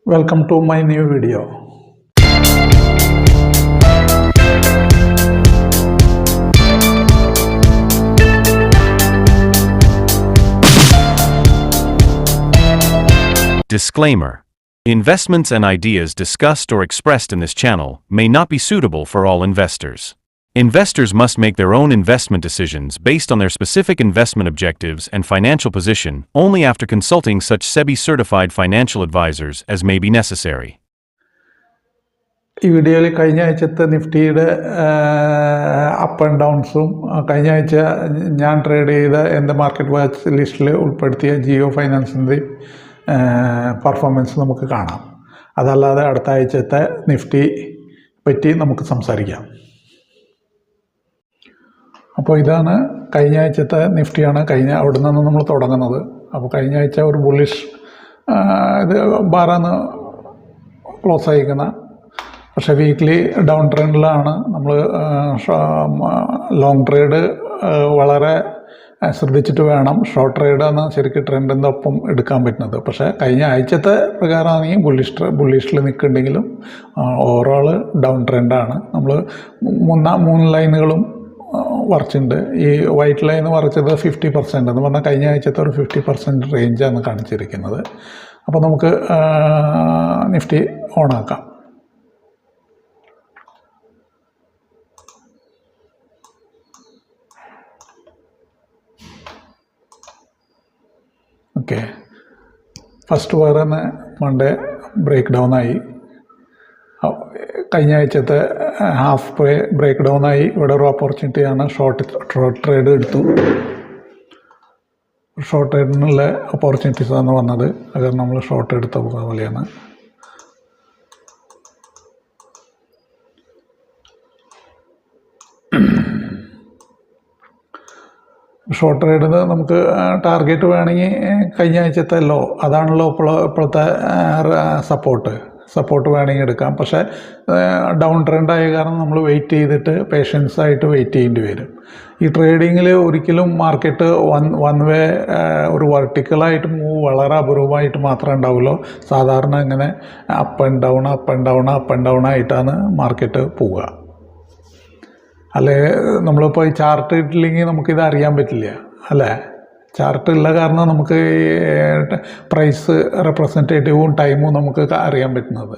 Welcome to my new video. Disclaimer: investments and ideas discussed or expressed in this channel may not be suitable for all investors. Investors must make their own investment decisions based on their specific investment objectives and financial position only after consulting such SEBI-certified financial advisors as may be necessary. ഈ വീഡിയോയിൽ കഴിഞ്ഞ ആഴ്ചത്തെ നിഫ്റ്റിയുടെ up and ഡൗൺസും കഴിഞ്ഞ ആഴ്ച ഞാൻ trade ചെയ്ത എൻ്റെ മാർക്കറ്റ് വാച്ച് ലിസ്റ്റിൽ ഉൾപ്പെടുത്തിയ ജിയോ ഫൈനാൻസിൻ്റെയും പെർഫോമൻസ് നമുക്ക് കാണാം. അതല്ലാതെ അടുത്ത ആഴ്ചത്തെ നിഫ്റ്റി പറ്റി നമുക്ക് സംസാരിക്കാം. അപ്പോൾ ഇതാണ് കഴിഞ്ഞ ആഴ്ചത്തെ നിഫ്റ്റിയാണ്. അവിടെ നിന്ന് നമ്മൾ തുടങ്ങുന്നത്. അപ്പോൾ കഴിഞ്ഞ ആഴ്ച ഒരു ബുള്ളിഷ് ഇത് ബാറാന്ന് ക്ലോസ് ആയിരിക്കുന്ന, പക്ഷേ വീക്ക്ലി ഡൗൺ ട്രെൻഡിലാണ്. നമ്മൾ ലോങ് ട്രേഡ് വളരെ ശ്രദ്ധിച്ചിട്ട് വേണം. ഷോർട്ട് ട്രേഡാണ് ശരിക്കും ട്രെൻഡിൻ്റെ ഒപ്പം എടുക്കാൻ പറ്റുന്നത്. പക്ഷേ കഴിഞ്ഞ ആഴ്ചത്തെ പ്രകാരമാണെങ്കിൽ ബുള്ളിഷിൽ നിൽക്കുന്നുണ്ടെങ്കിലും ഓവറോൾ ഡൗൺ ട്രെൻഡാണ്. നമ്മൾ മൂന്ന് ലൈനുകളും വരച്ചിട്ടുണ്ട്. ഈ വൈറ്റ് ലൈൻ വരച്ചത് 50% എന്ന് പറഞ്ഞാൽ കഴിഞ്ഞ ആഴ്ചത്തെ ഒരു 50% റേഞ്ചാണ് കാണിച്ചിരിക്കുന്നത്. അപ്പോൾ നമുക്ക് നിഫ്റ്റി ഓണാക്കാം. ഓക്കെ, ഫസ്റ്റ് വയർ തന്നെ മൺഡേ ബ്രേക്ക് ഡൗൺ ആയി. കഴിഞ്ഞ ആഴ്ചത്തെ ഹാഫ് ബ്രേക്ക് ഡൗൺ ആയി. ഇവിടെ ഒരു ഓപ്പർച്യൂണിറ്റിയാണ്. ഷോർട്ട് ട്രേഡ് എടുത്തു. ഷോർട്ട് ട്രേഡിനുള്ള ഓപ്പർച്യൂണിറ്റീസാണ് വന്നത്. അത് നമ്മൾ ഷോർട്ട് എടുത്ത പോലെയാണ്. ഷോർട്ട് ട്രേഡിന് നമുക്ക് ടാർഗറ്റ് വേണമെങ്കിൽ കഴിഞ്ഞ ആഴ്ചത്തെ ലോ, അതാണല്ലോ ഇപ്പോഴത്തെ സപ്പോർട്ട് വേണമെങ്കിൽ എടുക്കാം. പക്ഷേ ഡൗൺ ട്രെൻഡായ കാരണം നമ്മൾ വെയിറ്റ് ചെയ്തിട്ട് പേഷ്യൻസായിട്ട് വെയിറ്റ് ചെയ്യേണ്ടി വരും. ഈ ട്രേഡിങ്ങിൽ ഒരിക്കലും മാർക്കറ്റ് വൺ വേ ഒരു വെർട്ടിക്കലായിട്ട് മൂവ് വളരെ അപൂർവമായിട്ട് മാത്രമേ ഉണ്ടാവുള്ളൂ. സാധാരണ ഇങ്ങനെ അപ്പ് ആൻഡ് ഡൗൺ ആയിട്ടാണ് മാർക്കറ്റ് പോവുക. അല്ലേ നമ്മളിപ്പോൾ ഈ ചാർട്ട് ഇട്ടില്ലെങ്കിൽ നമുക്കിത് അറിയാൻ പറ്റില്ല, അല്ലേ? ചാർട്ട് ഉള്ള കാരണം നമുക്ക് പ്രൈസ് റെപ്രസെൻറ്റേറ്റീവും ടൈമും നമുക്ക് അറിയാൻ പറ്റുന്നത്.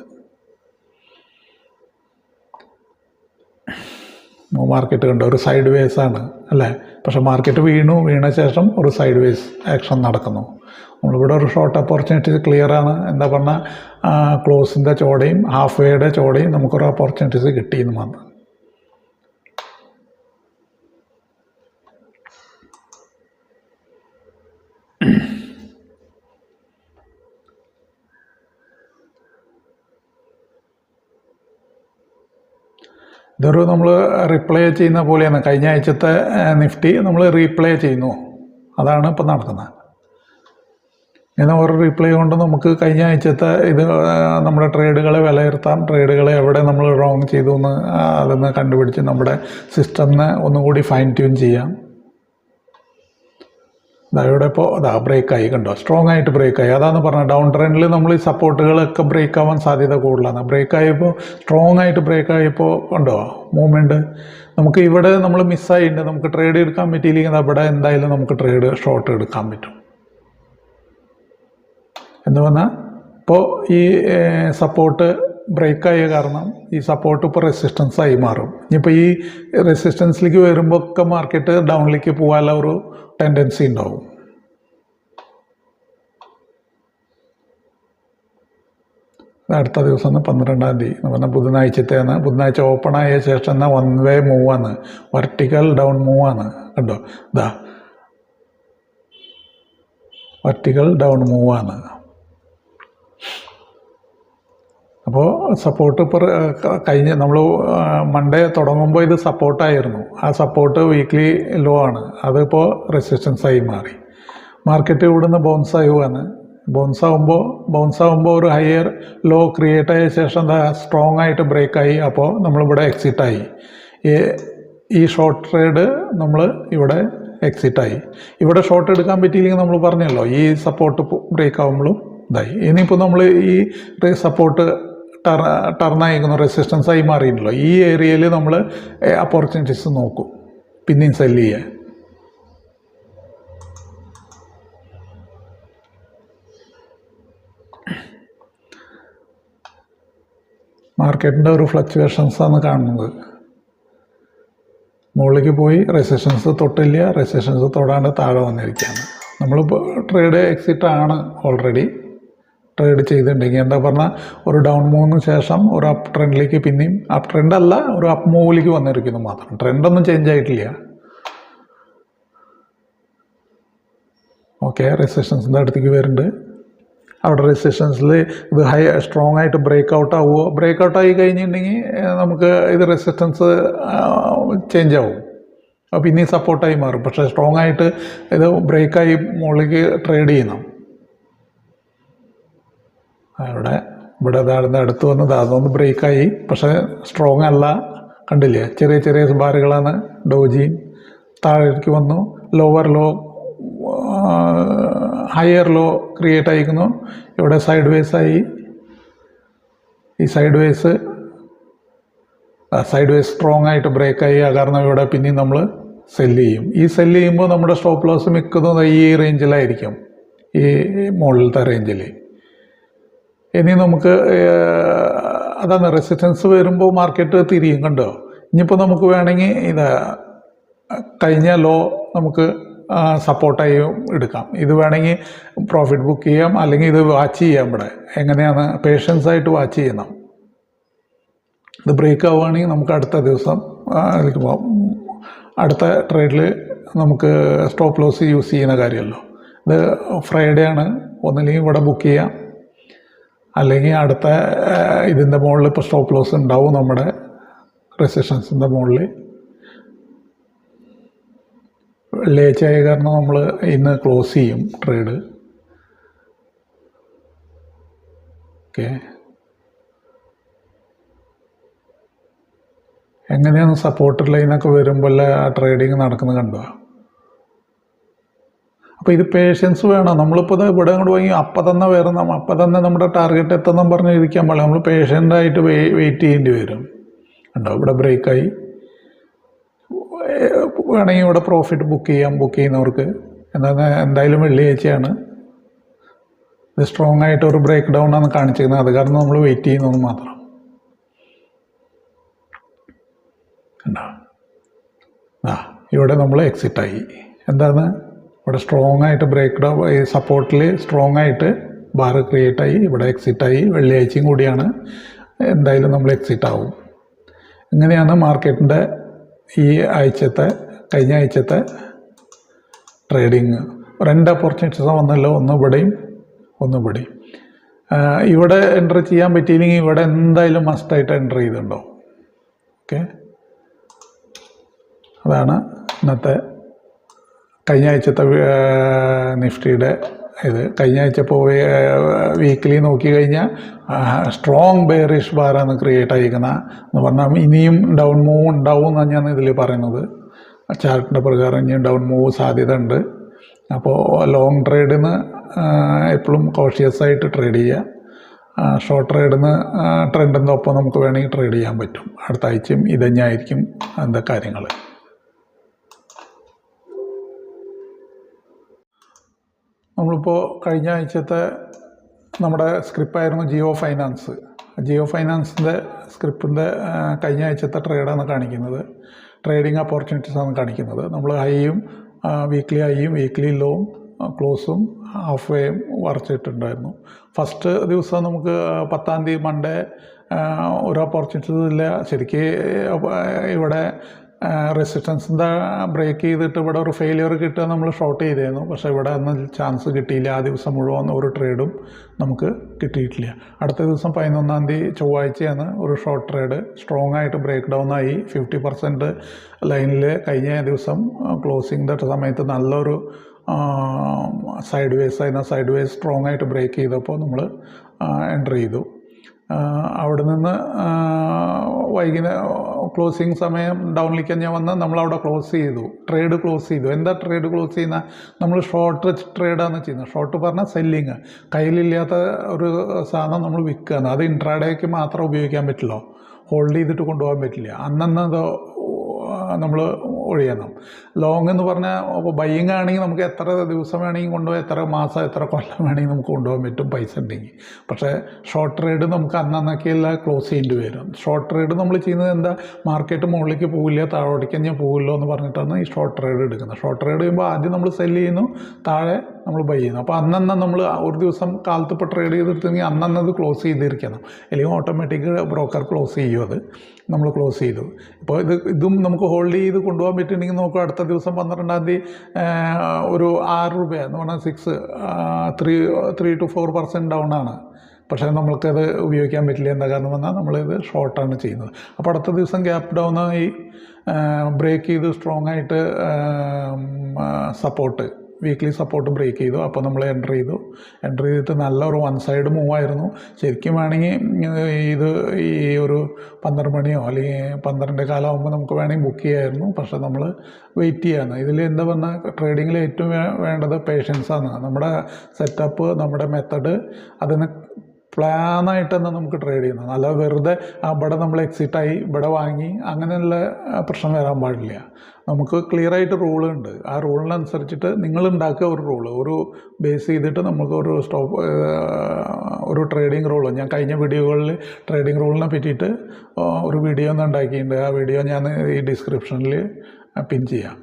മാർക്കറ്റ് കണ്ടോ ഒരു സൈഡ് വേസ് ആണ്, അല്ലേ? പക്ഷെ മാർക്കറ്റ് വീണ ശേഷം ഒരു സൈഡ് വേസ് ആക്ഷൻ നടക്കുന്നു. നമ്മളിവിടെ ഒരു ഷോർട്ട് ഓപ്പർച്യൂണിറ്റി ക്ലിയറാണ്. എന്താ പറഞ്ഞാൽ ക്ലോസിൻ്റെ ചോടയും ഹാഫ് വേയുടെ ചോടയും നമുക്കൊരു ഓപ്പർച്യൂണിറ്റീസ് കിട്ടിയെന്ന് വന്നു. ഇതൊരു നമ്മൾ റീപ്ലേ ചെയ്യുന്ന പോലെയാണ്. കഴിഞ്ഞ ആഴ്ചത്തെ നിഫ്റ്റി നമ്മൾ റീപ്ലേ ചെയ്യുന്നു. അതാണ് ഇപ്പം നടക്കുന്നത്. ഇങ്ങനെ ഒരു റീപ്ലേ കൊണ്ട് നമുക്ക് കഴിഞ്ഞ ആഴ്ചത്തെ ഇത് നമ്മുടെ ട്രേഡുകളെ വിലയിരുത്താം. ട്രേഡുകളെ എവിടെ നമ്മൾ റോങ് ചെയ്തു എന്ന് അതൊന്ന് കണ്ടുപിടിച്ച് നമ്മുടെ സിസ്റ്റമിനെ ഒന്നുകൂടി ഫൈൻ ട്യൂൺ ചെയ്യാം. ഇവിടെ ഇപ്പോൾ ബ്രേക്കായി കണ്ടോ, സ്ട്രോങ് ആയിട്ട് ബ്രേക്കായി. അതാണ് പറഞ്ഞത്, ഡൗൺ ട്രെൻഡിൽ നമ്മൾ ഈ സപ്പോർട്ടുകളൊക്കെ ബ്രേക്ക് ആവാൻ സാധ്യത കൂടുതലാണ്. ബ്രേക്കായപ്പോൾ സ്ട്രോങ് ആയിട്ട് ബ്രേക്കായപ്പോൾ കണ്ടോ മൂവ്മെൻറ്റ്. നമുക്ക് ഇവിടെ നമ്മൾ മിസ്സായിട്ടുണ്ട്. നമുക്ക് ട്രേഡ് എടുക്കാൻ പറ്റിയില്ലെങ്കിൽ അവിടെ എന്തായാലും നമുക്ക് ട്രേഡ് ഷോർട്ട് എടുക്കാൻ പറ്റും. എന്ന് പറഞ്ഞാൽ ഇപ്പോൾ ഈ സപ്പോർട്ട് ബ്രേക്കായ കാരണം ഈ സപ്പോർട്ട് ഇപ്പോൾ റെസിസ്റ്റൻസായി മാറും. ഇനിയിപ്പോൾ ഈ റെസിസ്റ്റൻസിലേക്ക് വരുമ്പോൾ ഒക്കെ മാർക്കറ്റ് ഡൗണിലേക്ക് പോകാനുള്ള ഒരു ടെൻഡൻസി ഉണ്ടാവും. അടുത്ത ദിവസം 12-ാം തീയതി എന്ന് പറഞ്ഞാൽ ബുധനാഴ്ചത്തെയാണ്. ബുധനാഴ്ച ഓപ്പൺ ആയ ശേഷം എന്നാൽ വൺ വേ മൂവാണ്, വെർട്ടിക്കൽ ഡൗൺ മൂവാണ്. കണ്ടോ, വെർട്ടിക്കൽ ഡൗൺ മൂവാണ്. അപ്പോൾ സപ്പോർട്ട് ഇപ്പോൾ നമ്മൾ മൺഡേ തുടങ്ങുമ്പോൾ ഇത് സപ്പോർട്ടായിരുന്നു. ആ സപ്പോർട്ട് വീക്ക്ലി ലോ ആണ്. അതിപ്പോൾ റെസിസ്റ്റൻസായി മാറി. മാർക്കറ്റ് ഇവിടുന്ന് ബൗൺസ് ആകുമ്പോൾ ഒരു ഹയർ ലോ ക്രിയേറ്റ് ആയ ശേഷം സ്ട്രോങ് ആയിട്ട് ബ്രേക്കായി. അപ്പോൾ നമ്മളിവിടെ എക്സിറ്റായി. ഈ ഷോർട്ട് ട്രേഡ് നമ്മൾ ഇവിടെ എക്സിറ്റായി. ഇവിടെ ഷോർട്ട് എടുക്കാൻ പറ്റിയില്ലെങ്കിൽ നമ്മൾ പറഞ്ഞല്ലോ ഈ സപ്പോർട്ട് ബ്രേക്ക് ആകുമ്പോഴും ഇതായി. ഇനിയിപ്പോൾ നമ്മൾ ഈ സപ്പോർട്ട് ടർണായിരിക്കുന്നു, റെസിസ്റ്റൻസ് ആയി മാറിയിട്ടുണ്ടല്ലോ, ഈ ഏരിയയിൽ നമ്മൾ ഓപ്പർച്യൂണിറ്റീസ് നോക്കും പിന്നെയും സെല്ല് ചെയ്യാൻ. മാർക്കറ്റിൻ്റെ ഒരു ഫ്ലക്ച്വേഷൻസാണ് കാണുന്നത്. മുകളിലേക്ക് പോയി റെസിസ്റ്റൻസ് തൊട്ടില്ല, റെസിസ്റ്റൻസ് തൊടാണ്ട് താഴെ വന്നിരിക്കുകയാണ്. നമ്മളിപ്പോൾ ട്രേഡ് എക്സിറ്റ് ആണ് ഓൾറെഡി ട്രേഡ് ചെയ്തിട്ടുണ്ടെങ്കിൽ. എന്താ പറഞ്ഞാൽ ഒരു ഡൗൺ മൂവിന് ശേഷം ഒരു അപ്പ് ട്രെൻഡിലേക്ക് പിന്നെയും അപ്പ് ട്രെൻഡ് അല്ല, ഒരു അപ്പ് മൂവിലേക്ക് വന്നിരിക്കുന്നു മാത്രം. ട്രെൻഡൊന്നും ചേഞ്ച് ആയിട്ടില്ല. ഓക്കെ, റെസിസ്റ്റൻസിൻ്റെ അടുത്തേക്ക് വരുന്നുണ്ട്. അവിടെ റെസിസ്റ്റൻസിൽ ഇത് സ്ട്രോങ് ആയിട്ട് ബ്രേക്ക് ഔട്ട് ആവുമോ? ബ്രേക്ക് ഔട്ട് ആയി കഴിഞ്ഞിട്ടുണ്ടെങ്കിൽ നമുക്ക് ഇത് റെസിസ്റ്റൻസ് ചേഞ്ച് ആവും, അപ്പോൾ പിന്നെയും സപ്പോർട്ടായി മാറും. പക്ഷേ സ്ട്രോങ് ആയിട്ട് ഇത് ബ്രേക്കായി മുകളിലേക്ക് ട്രേഡ് ചെയ്യണം. ഇവിടെ അതാണെന്ന് അടുത്ത് വന്നത്, അതൊന്ന് ബ്രേക്കായി, പക്ഷേ സ്ട്രോങ് അല്ല. കണ്ടില്ലേ, ചെറിയ ചെറിയ ബാറുകളാണ്. ഡോജി താഴേക്ക് വന്നു, lower low higher low create ആയിരിക്കുന്നു. ഇവിടെ സൈഡ് വേസ് ആയി. ഈ സൈഡ് വേസ് സ്ട്രോങ് ആയിട്ട് ബ്രേക്കായി. കാരണം ഇവിടെ പിന്നെയും നമ്മൾ സെല്ല് ചെയ്യും. ഈ സെല്ല് ചെയ്യുമ്പോൾ നമ്മുടെ സ്റ്റോപ്പ് ലോസ് മിക്കതും ഈ റേഞ്ചിലായിരിക്കും, ഈ മുകളിലത്തെ റേഞ്ചിൽ. ഇനി നമുക്ക് അതാണ് റെസിസ്റ്റൻസ് വരുമ്പോൾ മാർക്കറ്റ് തിരിയും. കണ്ടോ, ഇനിയിപ്പോൾ നമുക്ക് വേണമെങ്കിൽ ഇത് കഴിഞ്ഞ ലോ നമുക്ക് സപ്പോർട്ടായി എടുക്കാം. ഇത് വേണമെങ്കിൽ പ്രോഫിറ്റ് ബുക്ക് ചെയ്യാം, അല്ലെങ്കിൽ ഇത് വാച്ച് ചെയ്യാം. ഇവിടെ എങ്ങനെയാണ് പേഷ്യൻസ് ആയിട്ട് വാച്ച് ചെയ്യണം. ഇത് ബ്രേക്ക് ആവുകയാണെങ്കിൽ നമുക്ക് അടുത്ത ദിവസം അടുത്ത ട്രേഡിൽ നമുക്ക് സ്റ്റോപ്പ് ലോസ് യൂസ് ചെയ്യുന്ന കാര്യമല്ലോ. ഇത് ഫ്രൈഡേ ആണ്. ഒന്നില്ലെങ്കിൽ ഇവിടെ ബുക്ക് ചെയ്യാം, അല്ലെങ്കിൽ അടുത്ത ഇതിൻ്റെ മുകളിൽ ഇപ്പോൾ സ്റ്റോപ്പ് ലോസ് ഉണ്ടാവും നമ്മുടെ റെസിസ്റ്റൻസിൻ്റെ മുകളിൽ. വെള്ളിയാഴ്ച ആയ കാരണം നമ്മൾ ഇന്ന് ക്ലോസ് ചെയ്യും ട്രേഡ്. ഓക്കെ, എങ്ങനെയാണ് സപ്പോർട്ട് ലൈനൊക്കെ വരുമ്പോൾ ആ ട്രേഡിങ് നടക്കുന്നത് കണ്ടോ. അപ്പോൾ ഇത് പേഷ്യൻസ് വേണം. നമ്മളിപ്പോൾ ഇത് ഇവിടെ കൊണ്ട് പോയി അപ്പം തന്നെ വരണം, അപ്പം തന്നെ നമ്മുടെ ടാർഗറ്റ് എത്തണം പറഞ്ഞ് ഇരിക്കാൻ പാടില്ല. നമ്മൾ പേഷ്യൻ്റായിട്ട് വെയിറ്റ് ചെയ്യേണ്ടി വരും. കണ്ടോ, ഇവിടെ ബ്രേക്കായി. വേണമെങ്കിൽ ഇവിടെ പ്രോഫിറ്റ് ബുക്ക് ചെയ്യാം, ബുക്ക് ചെയ്യുന്നവർക്ക്. എന്തായാലും വെള്ളിയാഴ്ചയാണ്. ഇത് സ്ട്രോങ് ആയിട്ട് ഒരു ബ്രേക്ക് ഡൗൺ ആണ് കാണിച്ചിരിക്കുന്നത്. അത് കാരണം നമ്മൾ വെയിറ്റ് ചെയ്യുന്നത് മാത്രം. കണ്ടോ, ഇവിടെ നമ്മൾ എക്സിറ്റായി. എന്താണ്, ഇവിടെ സ്ട്രോങ് ആയിട്ട് ബ്രേക്ക് ഡൗൺ, ഈ സപ്പോർട്ടിൽ സ്ട്രോങ് ആയിട്ട് ബാർ ക്രിയേറ്റ് ആയി, ഇവിടെ എക്സിറ്റായി. വെള്ളിയാഴ്ചയും കൂടിയാണ്, എന്തായാലും നമ്മൾ എക്സിറ്റ് ആവും. ഇങ്ങനെയാണ് മാർക്കറ്റിൻ്റെ ഈ കഴിഞ്ഞ ആഴ്ചത്തെ ട്രേഡിങ്. രണ്ട് ഓപ്പർച്യൂണിറ്റീസ് വന്നല്ലോ, ഒന്ന് ഇവിടെയും ഒന്ന് ഇവിടെയും. ഇവിടെ എൻ്റർ ചെയ്യാൻ പറ്റിയില്ലെങ്കിൽ ഇവിടെ എന്തായാലും മസ്റ്റായിട്ട് എൻ്റർ ചെയ്തിട്ടുണ്ടോ. ഓക്കെ, അതാണ് ഇന്നത്തെ കഴിഞ്ഞ ആഴ്ചത്തെ നിഫ്റ്റിയുടെ ഇത്. കഴിഞ്ഞ ആഴ്ച ഇപ്പോൾ വീക്കിലി നോക്കി കഴിഞ്ഞാൽ സ്ട്രോങ് ബെയറിഷ് ബാറാണ് ക്രിയേറ്റ് ആയിരിക്കുന്നത് എന്ന് പറഞ്ഞാൽ ഇനിയും ഡൗൺ മൂവ് ഉണ്ടാവും എന്നാണ് ഞാൻ ഇതിൽ പറയുന്നത്. ചാർട്ടിൻ്റെ പ്രകാരം ഇനിയും ഡൗൺ മൂവ് സാധ്യത ഉണ്ട്. അപ്പോൾ ലോങ് ട്രേഡിന് എപ്പോഴും കോഷ്യസ് ആയിട്ട് ട്രേഡ് ചെയ്യുക. ഷോർട്ട് ട്രേഡിന് ട്രെൻഡിൻ്റെ ഒപ്പം നമുക്ക് വേണമെങ്കിൽ ട്രേഡ് ചെയ്യാൻ പറ്റും. അടുത്ത ആഴ്ചയും ഇതന്നെയായിരിക്കും എന്താ കാര്യങ്ങൾ. നമ്മളിപ്പോൾ കഴിഞ്ഞ ആഴ്ചത്തെ നമ്മുടെ സ്ക്രിപ്പായിരുന്നു ജിയോ ഫൈനാൻസ്. ജിയോ ഫൈനാൻസിൻ്റെ സ്ക്രിപ്പിൻ്റെ കഴിഞ്ഞ ആഴ്ചത്തെ ട്രേഡാണ് കാണിക്കുന്നത്. ട്രേഡിങ് ഓപ്പർച്യൂണിറ്റീസാണ് കാണിക്കുന്നത്. നമ്മൾ ഹൈയും വീക്ക്ലി ഹൈയും വീക്ക്ലി ലോവും ക്ലോസും ഹാഫ് വേയും വരച്ചിട്ടുണ്ടായിരുന്നു. ഫസ്റ്റ് ദിവസം നമുക്ക് 10-ാം തീയതി മൺഡേ ഒരു ഓപ്പർച്യൂണിറ്റീസ് ഇല്ല. ശരിക്ക് ഇവിടെ റെസിസ്റ്റൻസിൻ്റെ ബ്രേക്ക് ചെയ്തിട്ട് ഇവിടെ ഒരു ഫെയിലിയർ കിട്ടുക നമ്മൾ ഷോർട്ട് ചെയ്തായിരുന്നു. പക്ഷേ ഇവിടെ അന്ന് ചാൻസ് കിട്ടിയില്ല. ആ ദിവസം മുഴുവൻ ഒരു ട്രേഡും നമുക്ക് കിട്ടിയിട്ടില്ല. അടുത്ത ദിവസം 11-ാം തീയതി ചൊവ്വാഴ്ചയാണ് ഒരു ഷോർട്ട് ട്രേഡ് സ്ട്രോങ് ആയിട്ട് ബ്രേക്ക് ഡൗൺ ആയി 50% ലൈനിൽ കഴിഞ്ഞ ദിവസം ക്ലോസിങ്ങിൻ്റെ സമയത്ത് നല്ലൊരു സൈഡ് വേസ് ആയിരുന്നു. സൈഡ് വേസ് സ്ട്രോങ് ആയിട്ട് ബ്രേക്ക് ചെയ്തപ്പോൾ നമ്മൾ എൻ്റർ ചെയ്തു. അവിടെ നിന്ന് ക്ലോസിങ് സമയം ഡൗണിലേക്ക് ഞാൻ വന്ന് നമ്മളവിടെ ക്ലോസ് ചെയ്തു, ട്രേഡ് ക്ലോസ് ചെയ്തു. എന്താ ട്രേഡ് ക്ലോസ് ചെയ്യുന്ന? നമ്മൾ ഷോർട്ട് ട്രേഡാണ് ചെയ്യുന്നത്. ഷോർട്ട് പറഞ്ഞാൽ സെല്ലിങ്, കയ്യിലില്ലാത്ത ഒരു സാധനം നമ്മൾ വിൽക്കുകയാണ്. അത് ഇൻട്രാഡേക്ക് മാത്രം ഉപയോഗിക്കാൻ പറ്റില്ല, ഹോൾഡ് ചെയ്തിട്ട് കൊണ്ടുപോകാൻ പറ്റില്ല. അന്നത് നമ്മൾ ഒഴിയണം. ലോങ് എന്ന് പറഞ്ഞാൽ അപ്പോൾ ബൈയിങ് ആണെങ്കിൽ നമുക്ക് എത്ര ദിവസം വേണമെങ്കിൽ കൊണ്ടുപോകാം, എത്ര മാസം എത്ര കൊല്ലം വേണമെങ്കിൽ നമുക്ക് കൊണ്ടുപോകാൻ പറ്റും പൈസ ഉണ്ടെങ്കിൽ. പക്ഷേ ഷോർട്ട് ട്രേഡ് നമുക്ക് അന്നന്നൊക്കെയല്ല ക്ലോസ് ചെയ്യേണ്ടി വരും. ഷോർട്ട് ട്രേഡ് നമ്മൾ ചെയ്യുന്നത് എന്താ, മാർക്കറ്റ് മുകളിലേക്ക് പോകില്ല താഴോട്ടേക്ക് ഞാൻ പോകില്ലോ എന്ന് പറഞ്ഞിട്ടാണ് ഈ ഷോർട്ട് ട്രേഡ് എടുക്കുന്നത്. ഷോർട്ട് ട്രേഡ് ചെയ്യുമ്പോൾ ആദ്യം നമ്മൾ സെല്ല് ചെയ്യുന്നു, താഴെ നമ്മൾ ബൈ ചെയ്യുന്നു. അപ്പോൾ അന്നന്ന് നമ്മൾ ഒരു ദിവസം കാലത്ത് ഇപ്പോൾ ട്രേഡ് ചെയ്തെടുത്തെങ്കിൽ അന്നത് ക്ലോസ് ചെയ്തിരിക്കണം, അല്ലെങ്കിൽ ഓട്ടോമാറ്റിക് ബ്രോക്കർ ക്ലോസ് ചെയ്യും. അത് നമ്മൾ ക്ലോസ് ചെയ്തു. ഇപ്പോൾ ഇതും നമുക്ക് ഹോൾഡ് ചെയ്ത് കൊണ്ടുപോകാൻ പറ്റുന്നുണ്ടെങ്കിൽ നമുക്ക് അടുത്ത ദിവസം 12-ാം തീയതി ഒരു 6 രൂപ എന്ന് പറഞ്ഞാൽ 3 to 4% ഡൗൺ ആണ്. പക്ഷേ നമ്മൾക്കത് ഉപയോഗിക്കാൻ പറ്റില്ല. എന്താ കാരണം വന്നാൽ നമ്മളിത് ഷോർട്ടാണ് ചെയ്യുന്നത്. അപ്പോൾ അടുത്ത ദിവസം ഗ്യാപ്പ് ഡൗൺ ആയി ബ്രേക്ക് ചെയ്ത് സ്ട്രോങ് ആയിട്ട് സപ്പോർട്ട്, വീക്ക്ലി സപ്പോർട്ട് ബ്രേക്ക് ചെയ്തു. അപ്പോൾ നമ്മൾ എൻ്റർ ചെയ്തിട്ട് നല്ലൊരു വൺ സൈഡ് മൂവായിരുന്നു. ശരിക്കും വേണമെങ്കിൽ ഇത് ഈ ഒരു 12 മണിയോ അല്ലെങ്കിൽ 12 കാലമാകുമ്പോൾ നമുക്ക് വേണമെങ്കിൽ ബുക്ക് ചെയ്യാമായിരുന്നു. പക്ഷേ നമ്മൾ വെയിറ്റ് ചെയ്യാണ്. ഇതിൽ എന്താ പറഞ്ഞാൽ ട്രേഡിങ്ങിൽ ഏറ്റവും വേണ്ടത് പേഷ്യൻസാണ്. നമ്മുടെ സെറ്റപ്പ്, നമ്മുടെ മെത്തഡ്, അതിന് പ്ലാനായിട്ട് തന്നെ നമുക്ക് ട്രേഡ് ചെയ്യുന്നത്. അല്ല വെറുതെ ഇവിടെ നമ്മൾ എക്സിറ്റായി ഇവിടെ വാങ്ങി അങ്ങനെയുള്ള പ്രശ്നം വരാൻ പാടില്ല. നമുക്ക് ക്ലിയറായിട്ട് റൂളുണ്ട്. ആ റൂളിനനുസരിച്ചിട്ട് നിങ്ങളുണ്ടാക്കുക ഒരു റൂള്, ഒരു ബേസ് ചെയ്തിട്ട് നമുക്ക് ഒരു ട്രേഡിംഗ് റൂള്. ഞാൻ കഴിഞ്ഞ വീഡിയോകളിൽ ട്രേഡിംഗ് റൂളിനെ പറ്റിയിട്ട് ഒരു വീഡിയോ ഒന്ന് ഉണ്ടാക്കിയിട്ടുണ്ട്. ആ വീഡിയോ ഞാൻ ഈ ഡിസ്ക്രിപ്ഷനിൽ പിൻ ചെയ്യാം.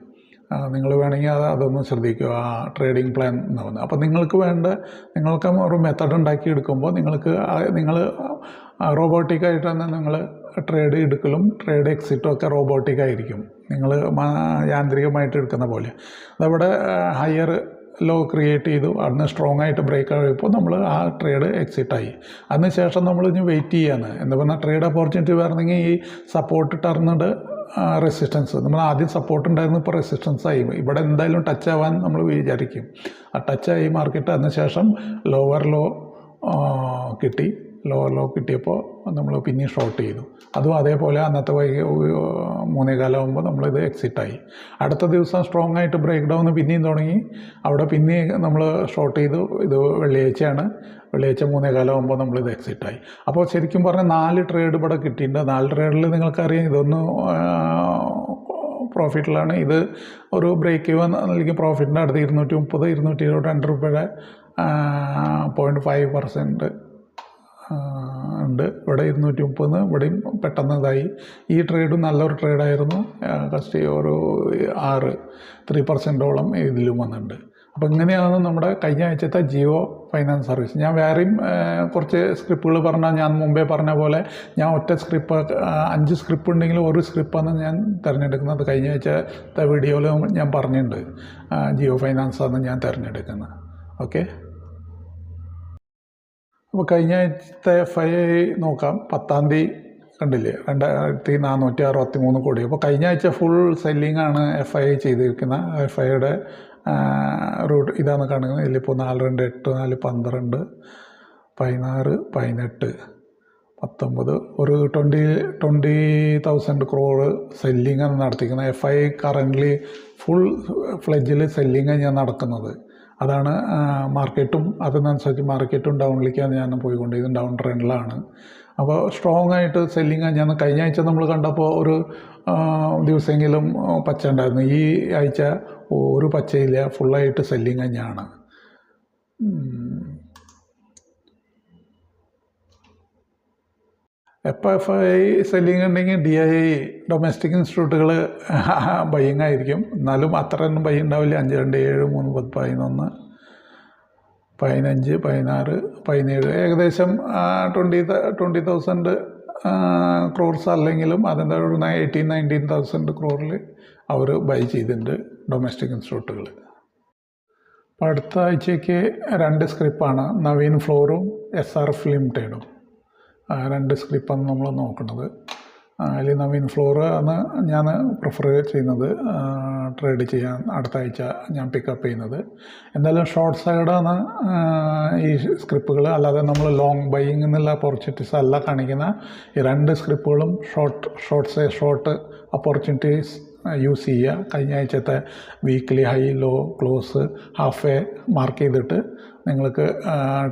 നിങ്ങൾ വേണമെങ്കിൽ അതൊന്ന് ശ്രദ്ധിക്കുക, ആ ട്രേഡിംഗ് പ്ലാൻ എന്ന് പറഞ്ഞാൽ. അപ്പോൾ നിങ്ങൾക്ക് ഒരു മെത്തഡ് ഉണ്ടാക്കിയെടുക്കുമ്പോൾ നിങ്ങൾ റോബോട്ടിക്കായിട്ട് തന്നെ നിങ്ങൾ ട്രേഡ് എടുക്കലും ട്രേഡ് എക്സിറ്റും ഒക്കെ റോബോട്ടിക്കായിരിക്കും, നിങ്ങൾ യാന്ത്രികമായിട്ട് എടുക്കുന്ന പോലെ. അതവിടെ ഹയർ ലോ ക്രിയേറ്റ് ചെയ്തു, അന്ന് സ്ട്രോങ് ആയിട്ട് ബ്രേക്ക് ആയപ്പോൾ നമ്മൾ ആ ട്രേഡ് എക്സിറ്റായി. അതിനുശേഷം നമ്മൾ ഇനി വെയിറ്റ് ചെയ്യാണ്. എന്താ പറഞ്ഞാൽ ട്രേഡ് ഓപ്പർച്യൂണിറ്റി വരണമെങ്കിൽ ഈ സപ്പോർട്ട് ടർന്നിട്ട് റെസിസ്റ്റൻസ്, നമ്മൾ ആദ്യം സപ്പോർട്ട് ഉണ്ടായിരുന്നു, ഇപ്പോൾ റെസിസ്റ്റൻസ് ആയി. ഇവിടെ എന്തായാലും ടച്ച് ആവാൻ നമ്മൾ വിചാരിക്കും. ആ ടച്ചായി മാർക്കറ്റ്. അതിനുശേഷം ലോവർ ലോ കിട്ടിയപ്പോൾ നമ്മൾ പിന്നെ ഷോർട്ട് ചെയ്തു. അതും അതേപോലെ അന്നത്തെ 3:15 നമ്മളിത് എക്സിറ്റായി. അടുത്ത ദിവസം സ്ട്രോങ് ആയിട്ട് ബ്രേക്ക് ഡൗൺ പിന്നെയും തുടങ്ങി. അവിടെ പിന്നെ നമ്മൾ ഷോർട്ട് ചെയ്തു. ഇത് വെള്ളിയാഴ്ച 3:15 നമ്മളിത് എക്സിറ്റായി. അപ്പോൾ ശരിക്കും പറഞ്ഞാൽ 4 ട്രേഡ് ഇവിടെ കിട്ടിയിട്ടുണ്ട്. 4 ട്രേഡിൽ നിങ്ങൾക്കറിയാം ഇതൊന്ന് പ്രോഫിറ്റിലാണ്. ഇത് ഒരു ബ്രേക്ക് ഈവൻ അല്ലെങ്കിൽ പ്രോഫിറ്റിൻ്റെ അടുത്ത് 222 രൂപയുടെ 0.5% ഉണ്ട്. ഇവിടെ 230 ഇവിടെയും പെട്ടെന്ന് ഇതായി. ഈ ട്രേഡും നല്ലൊരു ട്രേഡായിരുന്നു. ഒരു 3%ഓളം ഇതിലും വന്നിട്ടുണ്ട്. അപ്പോൾ ഇങ്ങനെയാണ് നമ്മുടെ കഴിഞ്ഞ ആഴ്ചത്തെ ജിയോ ഫൈനാൻസ് സർവീസ്. ഞാൻ വേറെയും കുറച്ച് സ്ക്രിപ്റ്റുകൾ പറഞ്ഞാൽ, ഞാൻ മുമ്പേ പറഞ്ഞ പോലെ ഞാൻ ഒറ്റ സ്ക്രിപ്പ് 5 സ്ക്രിപ്പ് ഉണ്ടെങ്കിൽ ഒരു സ്ക്രിപ്പാണ് ഞാൻ തിരഞ്ഞെടുക്കുന്നത്. കഴിഞ്ഞ ആഴ്ചത്തെ വീഡിയോയിൽ ഞാൻ പറഞ്ഞിട്ടുണ്ട് ജിയോ ഫൈനാൻസാണ് ഞാൻ തിരഞ്ഞെടുക്കുന്നത്. ഓക്കെ, അപ്പോൾ കഴിഞ്ഞ ആഴ്ചത്തെ FII നോക്കാം. 10-ാം തീയതി കണ്ടില്ലേ, 2463 കോടി. അപ്പോൾ കഴിഞ്ഞ ആഴ്ച ഫുൾ സെല്ലിംഗ് ആണ് FII ചെയ്തിരിക്കുന്നത്. FIIയുടെ റൂട്ട് ഇതാണ് കാണുന്നത്. ഇതിലിപ്പോൾ 428 4 12 16 18 19 ഒരു 20,000 crore സെല്ലിങ്ങാണ് നടത്തിക്കുന്നത്. FII കറൻ്റ്ലി ഫുൾ ഫ്ലെഡ്ജിൽ സെല്ലിങ് ഞാൻ നടക്കുന്നത്. അതാണ് മാർക്കറ്റും അതിനനുസരിച്ച് മാർക്കറ്റും ഡൗണിലേക്കാണ് ഞാൻ പോയിക്കൊണ്ടിരിക്കുന്നത്, ഡൗൺ ട്രെൻഡിലാണ്. അപ്പോൾ സ്ട്രോങ് ആയിട്ട് സെല്ലിങ് ഞാൻ കഴിഞ്ഞ ആഴ്ച നമ്മൾ കണ്ടപ്പോൾ ഒരു ദിവസമെങ്കിലും പച്ച ഉണ്ടായിരുന്നു. ഈ ആഴ്ച ഒരു പച്ചയില്ല, ഫുള്ളായിട്ട് സെല്ലിങ് തന്നെയാണ്. എപ്പോൾ FII സെല്ലിങ് ഉണ്ടെങ്കിൽ DII ഡൊമസ്റ്റിക് ഇൻസ്റ്റിറ്റ്യൂട്ടുകൾ ബൈയിങ് ആയിരിക്കും. എന്നാലും അത്രയൊന്നും ബൈ ഉണ്ടാവില്ല. 5, 2, 7, 3, 10, 11, 15, 16, 17 ഏകദേശം 20,000 crores അല്ലെങ്കിലും അതിൻ്റെ ഒരു 18-19,000 crore അവർ ബൈ ചെയ്തിട്ടുണ്ട് ഡൊമസ്റ്റിക് ഇൻസ്റ്റിറ്റ്യൂട്ടുകൾ. അപ്പോൾ അടുത്ത ആഴ്ചയ്ക്ക് 2 സ്ക്രിപ്പാണ്, നവീൻ ഫ്ലോറും SRF ലിമിറ്റഡും. 2 സ്ക്രിപ്പാണ് നമ്മൾ നോക്കുന്നത്. അതിൽ നവീൻ ഫ്ലോർ ആണ് ഞാൻ പ്രിഫർ ചെയ്യുന്നത്, ട്രേഡ് ചെയ്യാൻ അടുത്ത ആഴ്ച ഞാൻ പിക്കപ്പ് ചെയ്യുന്നത്. എന്തായാലും ഷോർട്ട് സൈഡാണ് ഈ സ്ക്രിപ്പുകൾ, അല്ലാതെ നമ്മൾ ലോങ് ബൈയിങ് എന്നുള്ള ഓപ്പർച്യൂണിറ്റീസ് അല്ല കാണിക്കുന്ന. ഈ 2 സ്ക്രിപ്പുകളും ഷോർട്ട് ഓപ്പർച്യൂണിറ്റീസ് യൂസ് ചെയ്യുക. കഴിഞ്ഞ ആഴ്ചത്തെ weekly high low close half a mark ചെയ്തിട്ട് നിങ്ങൾക്ക്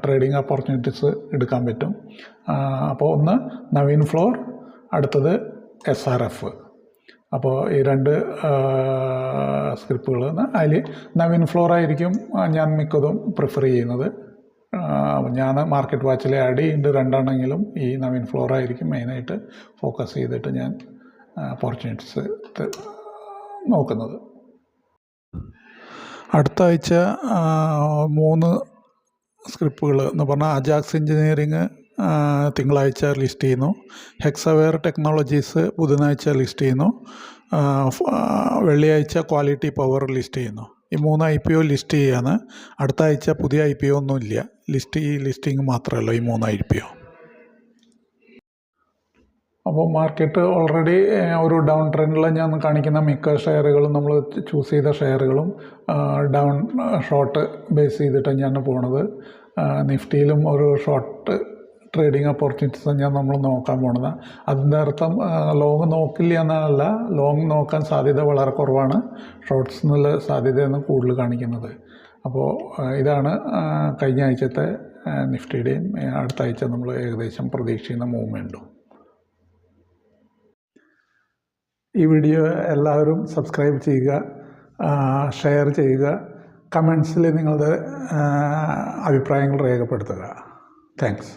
ട്രേഡിംഗ് ഓപ്പർച്യൂണിറ്റീസ് എടുക്കാൻ പറ്റും. അപ്പോൾ ഒന്ന് നവീൻ ഫ്ലോർ, അടുത്തത് SRF. അപ്പോൾ ഈ 2 സ്ക്രിപ്പുകൾ അതിൽ നവീൻ ഫ്ലോർ ആയിരിക്കും ഞാൻ മിക്കതും പ്രിഫർ ചെയ്യുന്നത്. ഞാൻ മാർക്കറ്റ് വാച്ചിൽ ആഡ് ചെയ്യുന്നുണ്ട് 2 ആണെങ്കിലും ഈ നവീൻ ഫ്ലോർ ആയിരിക്കും മെയിനായിട്ട് ഫോക്കസ് ചെയ്തിട്ട് ഞാൻ ഓപ്പർച്യൂണിറ്റീസ് നോക്കുന്നത്. അടുത്ത ആഴ്ച 3 സ്ക്രിപ്പുകൾ എന്ന് പറഞ്ഞാൽ അജാക്സ് എഞ്ചിനീയറിങ് തിങ്കളാഴ്ച ലിസ്റ്റ് ചെയ്യുന്നു, ഹെക്സവെയർ ടെക്നോളജീസ് ബുധനാഴ്ച ലിസ്റ്റ് ചെയ്യുന്നു, വെള്ളിയാഴ്ച ക്വാളിറ്റി പവർ ലിസ്റ്റ് ചെയ്യുന്നു. ഈ 3 IPO ലിസ്റ്റ് ചെയ്യാണ്. അടുത്ത ആഴ്ച പുതിയ IPO ഒന്നുമില്ല, ലിസ്റ്റിംഗ് മാത്രമല്ല ഈ 3 IPO. അപ്പോൾ മാർക്കറ്റ് ഓൾറെഡി ഒരു ഡൗൺ ട്രെൻഡിൽ ഞാൻ കാണിക്കുന്ന മിക്ക ഷെയറുകളും, നമ്മൾ ചൂസ് ചെയ്ത ഷെയറുകളും ഡൗൺ ഷോർട്ട് ബേസ് ചെയ്തിട്ടാണ് ഞാൻ പോണത്. നിഫ്റ്റിയിലും ഒരു ഷോർട്ട് ട്രേഡിംഗ് ഓപ്പർച്യൂണിറ്റീസ് ഞാൻ നമ്മൾ നോക്കാൻ പോണത്. അതിൻ്റെ അർത്ഥം ലോങ് നോക്കില്ല എന്നല്ല, ലോങ് നോക്കാൻ സാധ്യത വളരെ കുറവാണ്, ഷോർട്ട്സ് എന്നുള്ള സാധ്യതയാണ് കൂടുതൽ കാണിക്കുന്നത്. അപ്പോൾ ഇതാണ് കഴിഞ്ഞ ആഴ്ചത്തെ നിഫ്റ്റിയുടെയും അടുത്ത ആഴ്ച നമ്മൾ ഏകദേശം പ്രതീക്ഷിക്കുന്ന മൂവ്മെൻറ്റും. ഈ വീഡിയോ എല്ലാവരും സബ്സ്ക്രൈബ് ചെയ്യുക, ഷെയർ ചെയ്യുക, കമൻസിൽ നിങ്ങളുടെ അഭിപ്രായങ്ങൾ രേഖപ്പെടുത്തുക. താങ്ക്സ്.